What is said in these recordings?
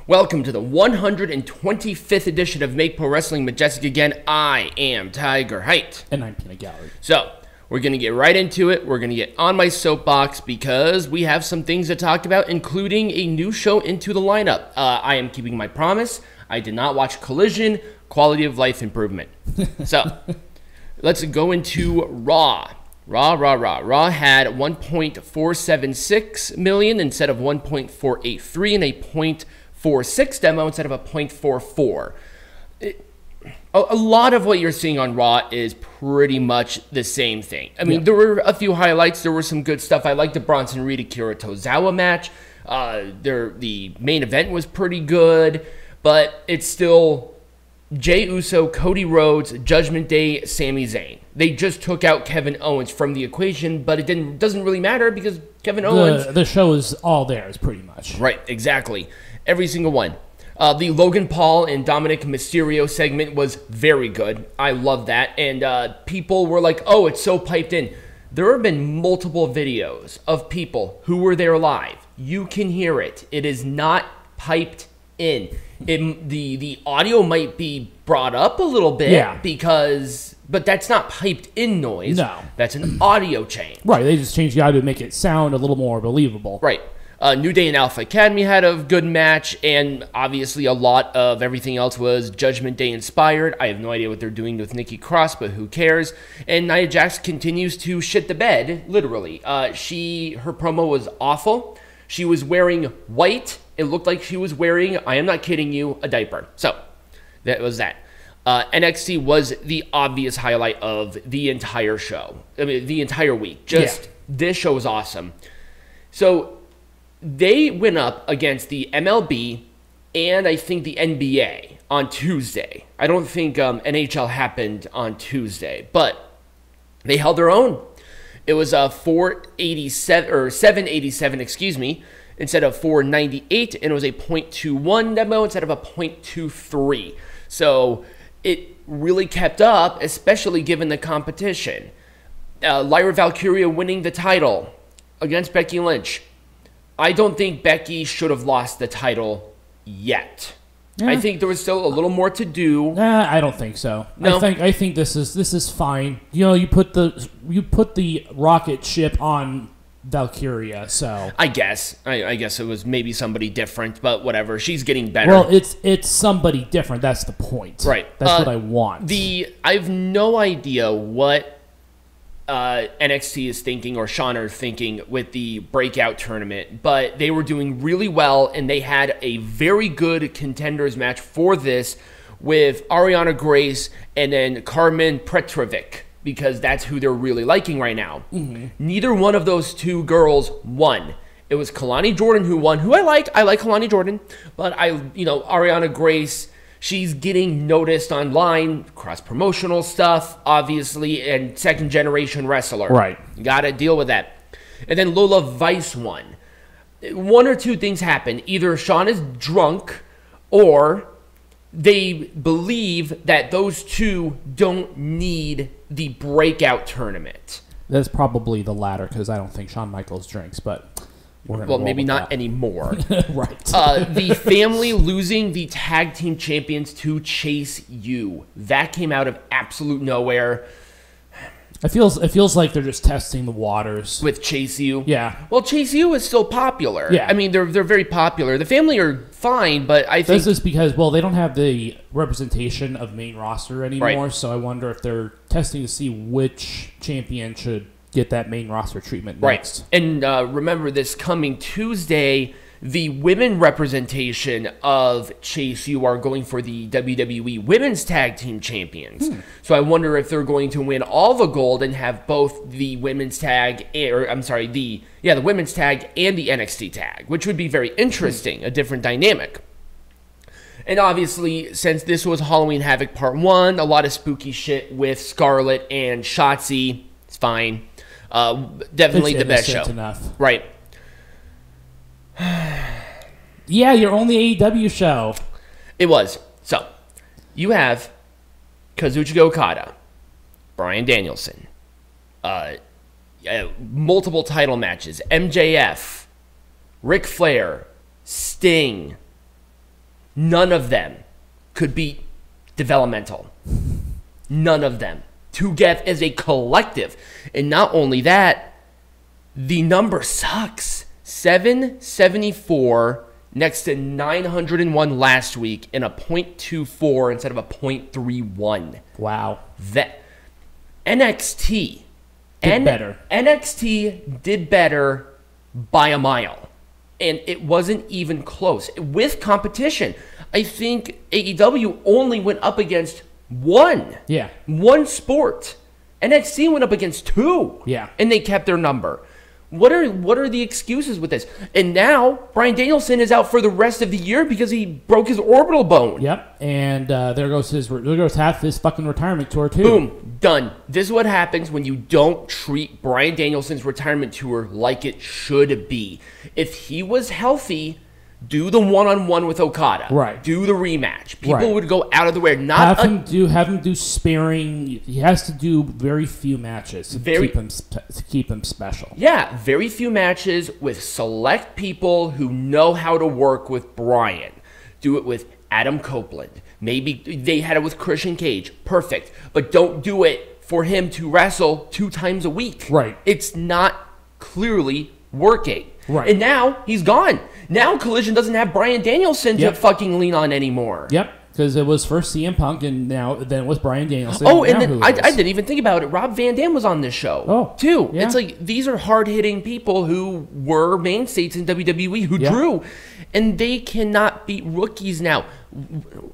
Welcome to the 125th edition of Make Pro Wrestling Majestic Again. I am Tigerhite. And I'm Peanut Gallery. So, we're going to get right into it. We're going to get on my soapbox because we have some things to talk about, including a new show into the lineup. I am keeping my promise. I did not watch Collision. Quality of life improvement. So, let's go into Raw. Raw had 1.476 million instead of 1.483 and a 0.46 demo instead of a 0.44. A lot of what you're seeing on Raw is pretty much the same thing. I mean, there were a few highlights. There was some good stuff. I liked the Bronson Reed Akira Tozawa match. The main event was pretty good, but it's still Jey Uso, Cody Rhodes, Judgment Day, Sami Zayn. They just took out Kevin Owens from the equation, but it doesn't really matter because Kevin Owens... The show is all theirs, pretty much. Right, exactly. Every single one. The Logan Paul and Dominic Mysterio segment was very good. I love that. And people were like, oh, it's so piped in. There have been multiple videos of people who were there live. You can hear it. It is not piped in. The audio might be brought up a little bit but that's not piped in noise. No. That's an audio change. Right, they just changed the audio to make it sound a little more believable. Right. New Day and Alpha Academy had a good match, and obviously a lot of everything else was Judgment Day inspired. I have no idea what they're doing with Nikki Cross, but who cares? And Nia Jax continues to shit the bed, literally. Her promo was awful. She was wearing white. It looked like she was wearing, I am not kidding you, a diaper. So, that was that. NXT was the obvious highlight of the entire show. I mean, the entire week. This show was awesome. So, they went up against the MLB and I think the NBA on Tuesday. I don't think NHL happened on Tuesday, but they held their own. It was 787, excuse me, instead of 498, and it was a 0.21 demo instead of a 0.23. So it really kept up, especially given the competition. Lyra Valkyria winning the title against Becky Lynch. I don't think Becky should have lost the title yet. Yeah. I think there was still a little more to do. Nah, I don't think so. No? I think this is fine. You know, you put the rocket ship on Valkyria, so I guess it was maybe somebody different, but whatever. She's getting better. Well, it's somebody different. That's the point. Right. That's what I want. I have no idea what NXT is thinking or Sean are thinking with the breakout tournament, but they were doing really well, and they had a very good contenders match for this with Ariana Grace and then Carmen Petrovic, because that's who they're really liking right now. Mm-hmm. Neither one of those two girls won. It was Kalani Jordan who won, who I like. I like Kalani Jordan, but Ariana Grace, she's getting noticed online, cross-promotional stuff, obviously, and second-generation wrestler. Right. Got to deal with that. And then Lola Vice won. One or two things happen. Either Sean is drunk, or they believe that those two don't need the breakout tournament. That's probably the latter, because I don't think Shawn Michaels drinks, but we're going to maybe not anymore. Right. The family losing the tag team champions to Chase U. That came out of absolute nowhere. It feels like they're just testing the waters With Chase U? Yeah. Well, Chase U is still popular. Yeah. I mean, they're very popular. The family are fine, but I think... This is because, they don't have the representation of main roster anymore, right. So I wonder if they're testing to see which champion should get that main roster treatment next. Right. And remember, this coming Tuesday, the women representation of Chase U are going for the WWE Women's Tag Team Champions. So I wonder if they're going to win all the gold and have both the women's tag, the women's tag and the NXT tag, which would be very interesting, a different dynamic. And obviously, since this was Halloween Havoc Part 1, a lot of spooky shit with Scarlett and Shotzi. It's fine. Definitely the best show. Enough. Right. Yeah, your only AEW show. It was. So, you have Kazuchika Okada, Bryan Danielson, multiple title matches, MJF, Ric Flair, Sting, None of them could beat developmental. None of them. Together as a collective. And not only that, the number sucks. 774 next to 901 last week in a .24 instead of a .31. Wow. That NXT did better. NXT did better by a mile. And it wasn't even close. With competition, I think AEW only went up against one. Yeah. One sport. NXT went up against two. Yeah. And they kept their number. What are the excuses with this? And now Bryan Danielson is out for the rest of the year because he broke his orbital bone. Yep. And there goes half his fucking retirement tour too. Boom. Done. This is what happens when you don't treat Bryan Danielson's retirement tour like it should be. If he was healthy, do the one-on-one with Okada. Right. Do the rematch. People Right. would go out of the way. Have him do sparing. He has to do very few matches to keep him special. Yeah, very few matches with select people who know how to work with Bryan. Do it with Adam Copeland. Maybe they had it with Christian Cage. Perfect. But don't do it for him to wrestle 2 times a week. Right. It's not clearly working. Right. And now he's gone. Now Collision doesn't have Bryan Danielson to fucking lean on anymore. Yep. Because it was first CM Punk, and then it was Bryan Danielson. Oh, and then I didn't even think about it. Rob Van Dam was on this show, too. Yeah. It's like these are hard-hitting people who were mainstays in WWE who drew, and they cannot beat rookies now.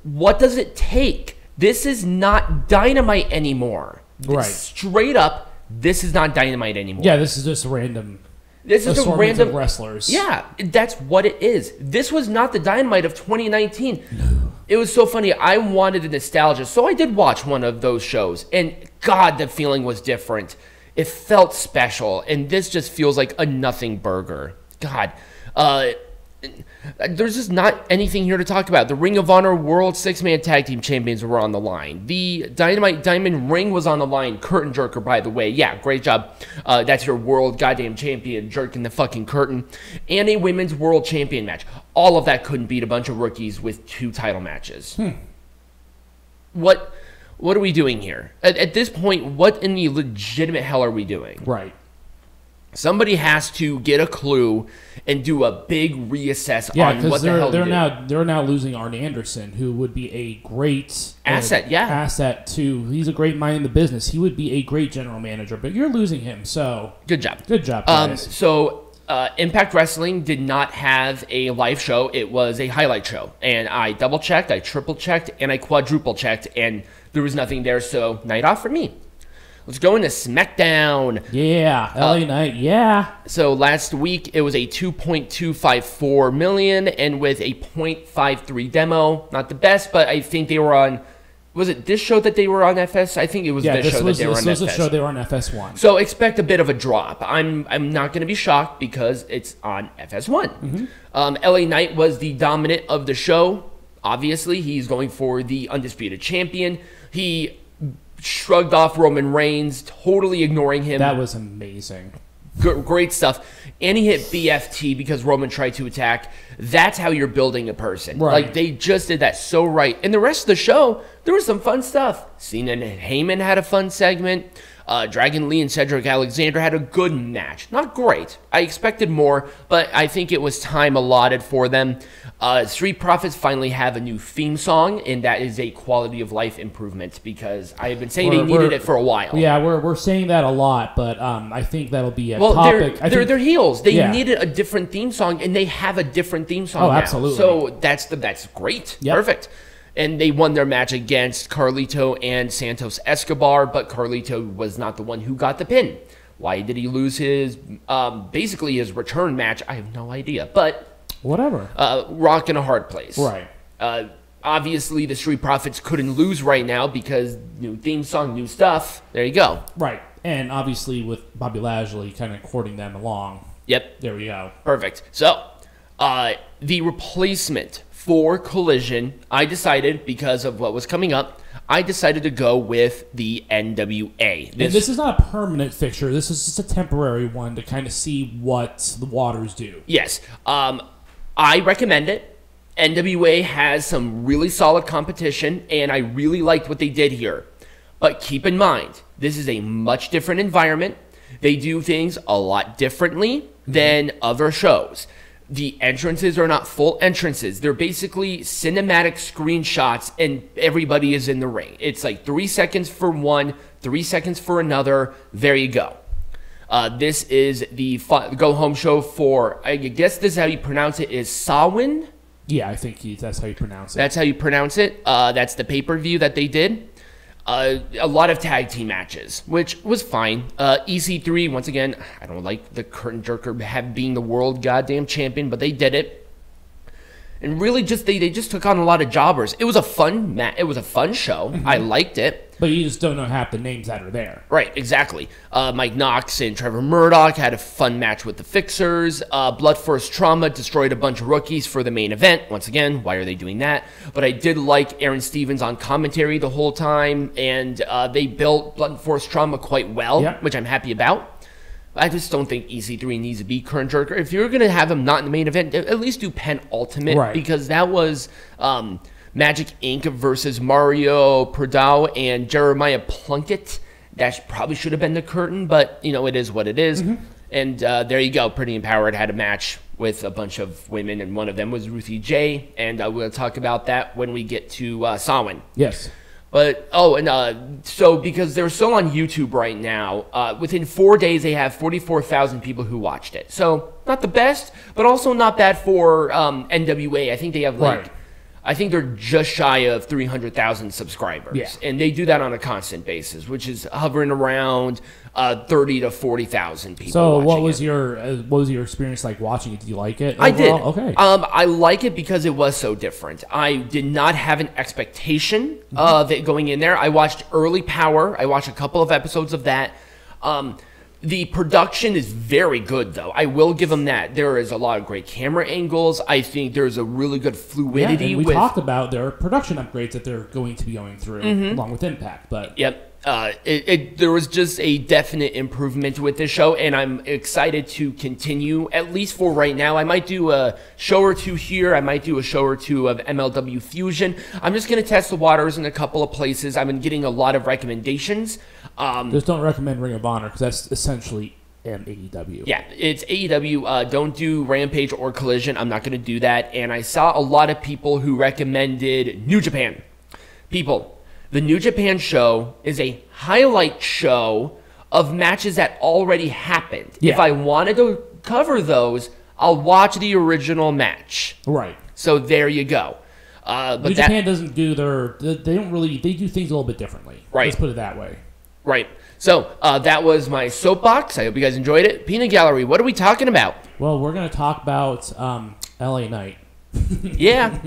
What does it take? This is not Dynamite anymore. Right. Straight up, this is not Dynamite anymore. Yeah, this is just random. This is a random of wrestlers. Yeah, that's what it is. This was not the Dynamite of 2019. No. It was so funny. I wanted the nostalgia, so I did watch one of those shows, and God, the feeling was different. It felt special, and this just feels like a nothing burger. God, there's just not anything here to talk about. The Ring of Honor World 6-Man Tag Team Champions were on the line. The Dynamite Diamond Ring was on the line. Curtain jerker, by the way. Yeah, great job. That's your world goddamn champion jerking the fucking curtain. And a women's world champion match. All of that couldn't beat a bunch of rookies with 2 title matches. What are we doing here? At this point, what in the legitimate hell are we doing? Right. Somebody has to get a clue and do a big reassess on what the hell they're now losing Arn Anderson, who would be a great asset. Asset too. He's a great mind in the business. He would be a great general manager, but you're losing him. So good job. Good job, guys. Impact Wrestling did not have a live show. It was a highlight show, and I double checked, I triple checked, and I quadruple checked, and there was nothing there. So night off for me. Let's go into SmackDown. Yeah, LA Knight, yeah. So last week, it was a $2.254 million, and with a .53 demo. Not the best, but I think they were on... Was it this show that they were on FS? I think it was this show that they were on FS. This was the show they were on FS1. So expect a bit of a drop. I'm not going to be shocked because it's on FS1. LA Knight was the dominant of the show. Obviously, he's going for the undisputed champion. He shrugged off Roman Reigns, totally ignoring him. That was amazing. Great stuff. And he hit BFT because Roman tried to attack. That's how you're building a person. Right. Like, they just did that so right. And the rest of the show, there was some fun stuff. Cena and Heyman had a fun segment. Dragon Lee and Cedric Alexander had a good match. Not great. I expected more, but I think it was time allotted for them. Street Profits finally have a new theme song, and that is a quality of life improvement because I have been saying they needed it for a while. Yeah, we're saying that a lot, but I think that'll be a topic. They're heels. They needed a different theme song, and they have a different theme song now. Absolutely. So that's great. Yep. Perfect. And they won their match against Carlito and Santos Escobar, but Carlito was not the one who got the pin. Why did he lose his, basically his return match? I have no idea, but... Whatever. Rock in a hard place. Right. Obviously, the Street Profits couldn't lose right now because new theme song, new stuff. There you go. Right. And obviously with Bobby Lashley kind of courting them along. Yep. There we go. Perfect. So, the replacement for Collision, I decided, because of what was coming up, I decided to go with the NWA. This is not a permanent fixture. This is just a temporary one to kind of see what the waters do. Yes. I recommend it. NWA has some really solid competition, and I really liked what they did here. But keep in mind, this is a much different environment. They do things a lot differently than other shows. The entrances are not full entrances. They're basically cinematic screenshots, and everybody is in the ring. It's like 3 seconds for one, 3 seconds for another. There you go. This is the go-home show for, I guess this is how you pronounce it, is Samhain? Yeah, I think that's how you pronounce it. That's how you pronounce it. That's the pay-per-view that they did. A lot of tag team matches, which was fine. EC3, once again, I don't like the curtain jerker being the world goddamn champion, but they did it. And really, they just took on a lot of jobbers. It was a fun It was a fun show. I liked it. But you just don't know half the names that are there. Right, exactly. Mike Knox and Trevor Murdoch had a fun match with the Fixers. Blood First Trauma destroyed a bunch of rookies for the main event. Once again, why are they doing that? But I did like Aaron Stevens on commentary the whole time, and they built Blood First Trauma quite well, which I'm happy about. I just don't think EC3 needs to be current jerker. If you're going to have him not in the main event, at least do penultimate, because that was Magic Inc. versus Mario Perdau and Jeremiah Plunkett. That probably should have been the curtain, but, you know, it is what it is. And there you go. Pretty Empowered had a match with a bunch of women, and one of them was Ruthie J, and we'll talk about that when we get to Samhain. Yes. But, so because they're still on YouTube right now, within 4 days they have 44,000 people who watched it. So, not the best, but also not bad for NWA. I think they have I think they're just shy of 300,000 subscribers. Yeah. And they do that on a constant basis, which is hovering around 30 to 40,000 people. So what was your experience like watching it? Did you like it overall? I did. Okay. I like it because it was so different. I did not have an expectation of it going in there. I watched early Powerrr. I watched a couple of episodes of that. The production is very good, though. I will give them that. There is a lot of great camera angles. I think there's a really good fluidity. Yeah, and we talked about their production upgrades that they're going to be going through along with Impact. But there was just a definite improvement with this show, and I'm excited to continue, at least for right now. I might do a show or two here. I might do a show or two of MLW Fusion. I'm just going to test the waters in a couple of places. I've been getting a lot of recommendations. Just don't recommend Ring of Honor, because that's essentially an AEW. Yeah, it's AEW. Don't do Rampage or Collision. I'm not going to do that. And I saw a lot of people who recommended New Japan. People, the New Japan show is a highlight show of matches that already happened. Yeah. If I wanted to cover those, I'll watch the original match. Right. So there you go. But New Japan doesn't do they do things a little bit differently. Right. Let's put it that way. Right. So that was my soapbox. I hope you guys enjoyed it. Peanut Gallery, what are we talking about? Well, we're going to talk about LA Knight. Yeah.